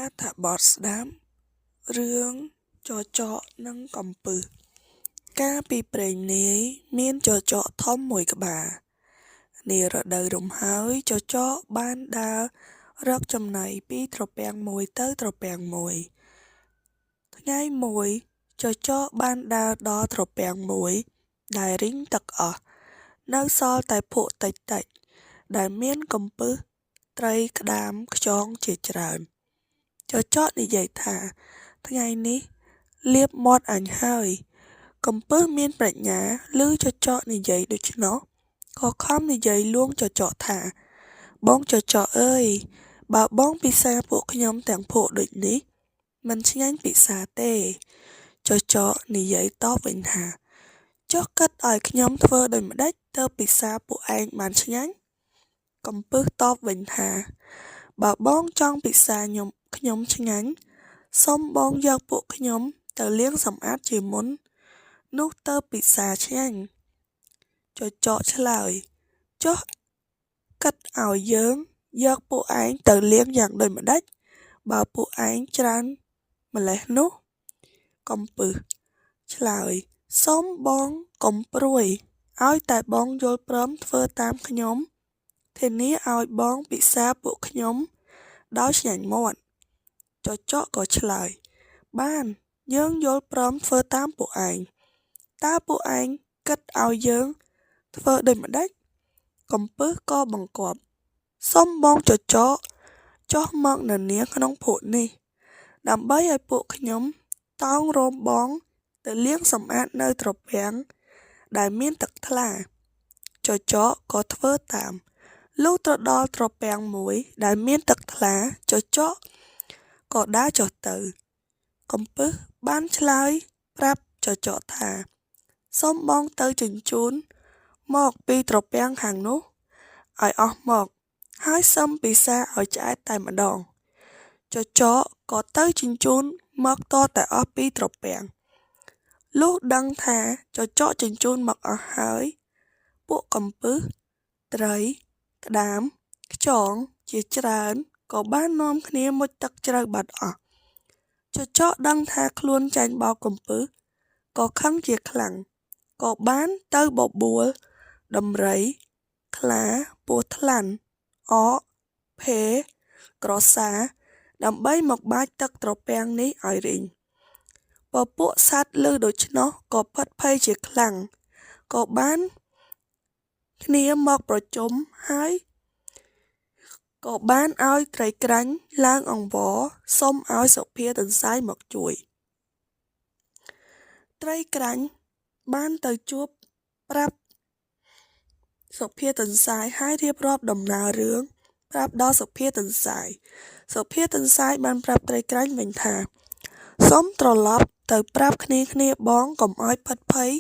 អត្ថបទស្ដាប់រឿងចចកនិងកំពឹសកាលពីព្រេងនាយមានចចកធំមួយក្បាលនារដូវរំហើយចចកបានដើររកចំណីពីត្រពាំងមួយទៅត្រពាំងមួយថ្ងៃមួយចចកបានដើរដល់ត្រពាំងមួយដែលរីងទឹកអស់នៅសល់តែភក់តិចៗដែលមានកំពឹសត្រីក្តាមខ្យងជាច្រើនចចកនិយាយថាថ្ងៃនេះលាបមាត់អញហើយកំពឹសមានប្រាជ្ញាឮចចកនិយាយដូច្នោះក៏ខំនិយាយលួងចចកថាបងចចកអើយបើបងពិសាពួកខ្ញុំទាំងភក់ដូចនេះមិនឆ្ងាញ់ពិសាទេចចកនិយាយតបវិញថាចុះគិតឲ្យខ្ញុំធ្វើដូចម្ដេចទើបពិសាពួកឯងបានឆ្ងាញ់កំពឹសតបវិញថាបើបងចង់ពិសាខ្ញុំឆ្ងាញ់សូមបងយកពួកខ្ញុំទៅលាងសម្អាតជាមុននោះទើបពិសាឆ្ងាញ់ចចកឆ្លើយចុះគិតឲ្យយើងយកពួកឯងទៅលាងយ៉ាងដូចម្ដេចបើពួកឯងច្រើនម្លេះនោះកំពឹសឆ្លើយសូមបងកុំព្រួយឲ្យតែបងយល់ព្រមធ្វើតាមខ្ញុំធានាឲ្យបងពិសាពួកខ្ញុំដោយឆ្ងាញ់មាត់ចចកក៏ឆ្លើយបានយើងយល់ព្រមធ្វើតាមពួកឯងតើពួកឯងគិតឲ្យយើងធ្វើដូចម្ដេចកំពឹសក៏បង្គាប់សូមបងចចកចុះមកននាក្នុងភក់នេះដើម្បីឲ្យពួកខ្ញុំតោងរោមបងទៅលាងសម្អាតនៅត្រពាំងដែលមានទឹកថ្លាចចកក៏ធ្វើតាមលុះទៅដល់ត្រពាំងមួយដែលមានទឹកថ្លាចចកក៏ដើរចុះទៅកំពឹសបានឆ្លើយប្រាប់ចចកថាសូមបងទៅជញ្ជូនមកពីត្រពាំងខាងនោះឲ្យអស់មកហើយសឹមពិសាឲ្យឆ្អែតតែម្ដងចចកក៏ទៅជញ្ជូនមកតតែអស់ពីត្រពាំងលុះដឹងថាចចកជញ្ជូនមកអស់ហើយពួកកំពឹសត្រីក្តាមខ្យងជាច្រើនក៏បាននាំគ្នាមុជទឹកជ្រៅបាត់អស់ចចកដឹងថាខ្លួនចាញ់បោកកំពឹសក៏ខឹងជាខ្លាំងក៏បានទៅបបួលដំរីខ្លាពស់ថ្លាន់អកភេក្រសាដើម្បីមកបាចទឹកត្រពាំងនេះឲ្យរីងពពួកសត្វឮដូច្នោះក៏ផិតភ័យជាខ្លាំងក៏បានគ្នាមកប្រជុំហើយក៏បានឲ្យត្រីក្រាញ់ឡើងអង្វរសុំឲ្យសុភាទន្សាយមកជួយត្រីក្រាញ់បានទៅជួបប្រាប់សុភាទន្សាយហើយរៀបរាប់ដំណើររឿងប្រាប់ដល់សុភាទន្សាយសុភាទន្សាយបានប្រាប់ត្រីក្រាញ់វិញថាសូមត្រឡប់ទៅប្រាប់គ្នាបងកុំឲ្យផិតភ័យ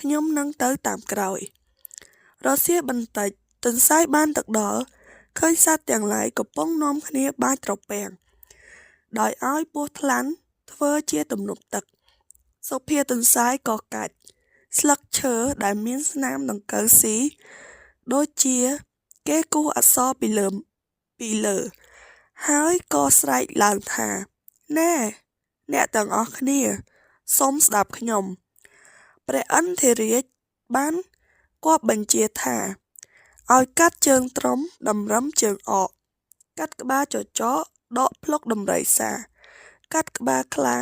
ខ្ញុំនឹងទៅតាមក្រោយរសៀលបន្តិចទន្សាយបានទៅដល់ឃើញសត្វទាំងឡាយកំពុងនាំគ្នាបាចត្រពាំងដោយឲ្យពស់ថ្លាន់ធ្វើជាទំនប់ទឹកសុភាទន្សាយក៏កាច់ស្លឹកឈើដែលមានស្នាមដង្កូវស៊ីដូចជាគេគូសអក្សរពីលើហើយក៏ស្រែកឡើងថាណែអ្នកទាំងអស់គ្នាសូមស្ដាប់ខ្ញុំព្រះឥន្ទ្ររាជបានគប្បបញ្ជាថាឲ្យកាត់ជើងត្រុំតម្រឹមជើងអកកាត់ក្បាលចចកដកភ្លុកដំរីសាកាត់ក្បាលខ្លា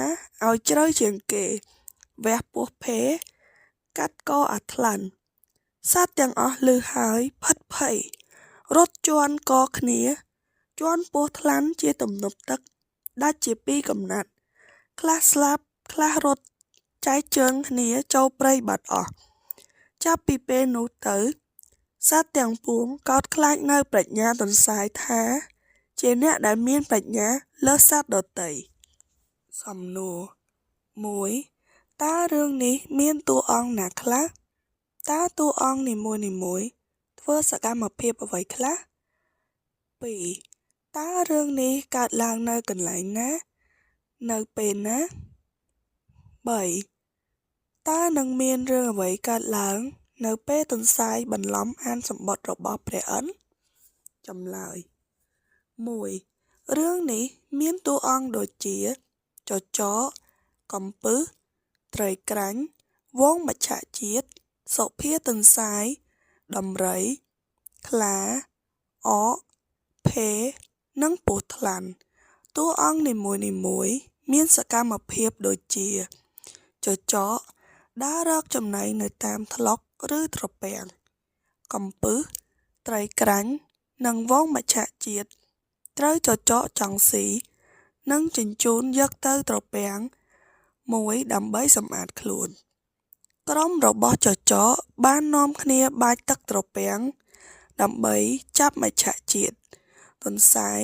ឲ្យជ្រៅជាងគេវះពោះភេកាត់កអាថ្លាន់សត្វទាំងអស់ឮហើយផិតភ័យរត់ជាន់កគ្នាជាន់ពោះថ្លាន់ជាទំនប់ទឹកដាច់ជាពីរកំណាត់ខ្លះស្លាប់ខ្លះរត់ចែកជើងគ្នាចូលព្រៃបាត់អស់ចាប់ពីពេលនោះទៅសត្វទាំងពួងកោតខ្លាចនៅប្រាជ្ញាទន្សាយថាជាអ្នកដែលមានប្រាជ្ញាលើសសត្វដទៃសំណួរ 1. តើរឿងនេះមានតួអង្គណាខ្លះតើតួអង្គនីមួយៗធ្វើសកម្មភាពអ្វីខ្លះ 2. តើរឿងនេះកើតឡើងនៅកន្លែងណានៅពេលណា 3. តើនឹងមានរឿងអ្វីកើតឡើងនៅពេលទន្សាយបន្លំអានសម្បត្តិរបស់ព្រះឥន្ទ្រចម្លើយ 1. រឿងនេះមានតួអង្គដូចជាចចក កំពឹស ត្រីក្រាញ់ វងមច្ឆជាតិ សុភាទន្សាយ ដំរី ខ្លា អក ភេរ និងពស់ថ្លាន់ តួអង្គនីមួយៗមានសកម្មភាពដូចជាចចក ដើររកចំណីនៅតាមថ្លុកឬត្រពាំង កំពឹស ត្រីក្រាញ់ និងវងមច្ឆជាតិត្រូវចចកចង់ស៊ីនិងជញ្ជូនយកទៅត្រពាំងមួយដើម្បីសម្អាតខ្លួន ក្រុមរបស់ចចកបាននាំគ្នាបាចទឹកត្រពាំងដើម្បីចាប់មច្ឆជាតិ ទន្សាយ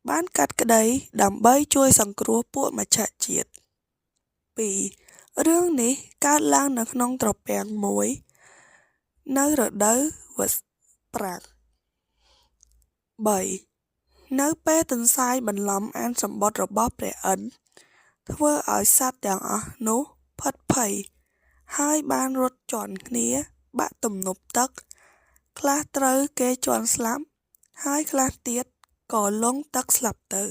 បានកាត់ក្តីដើម្បីជួយសង្គ្រោះពួកមច្ឆជាតិ 2. រឿងនេះកើតឡើងនៅក្នុងត្រពាំងមួយនៅរដូវវស្សាប្រាំង 3. នៅពេលទន្សាយបន្លំអានសំបុត្ររបស់ព្រះឥន្ទធ្វើឲ្យសត្វទាំងអស់នោះភិតភ័យហើយបានរត់ជាន់គ្នាបាក់ទំនប់ទឹក ខ្លះត្រូវគេជាន់ស្លាប់ហើយខ្លះទៀតក៏លង់ទឹកស្លាប់ទៅ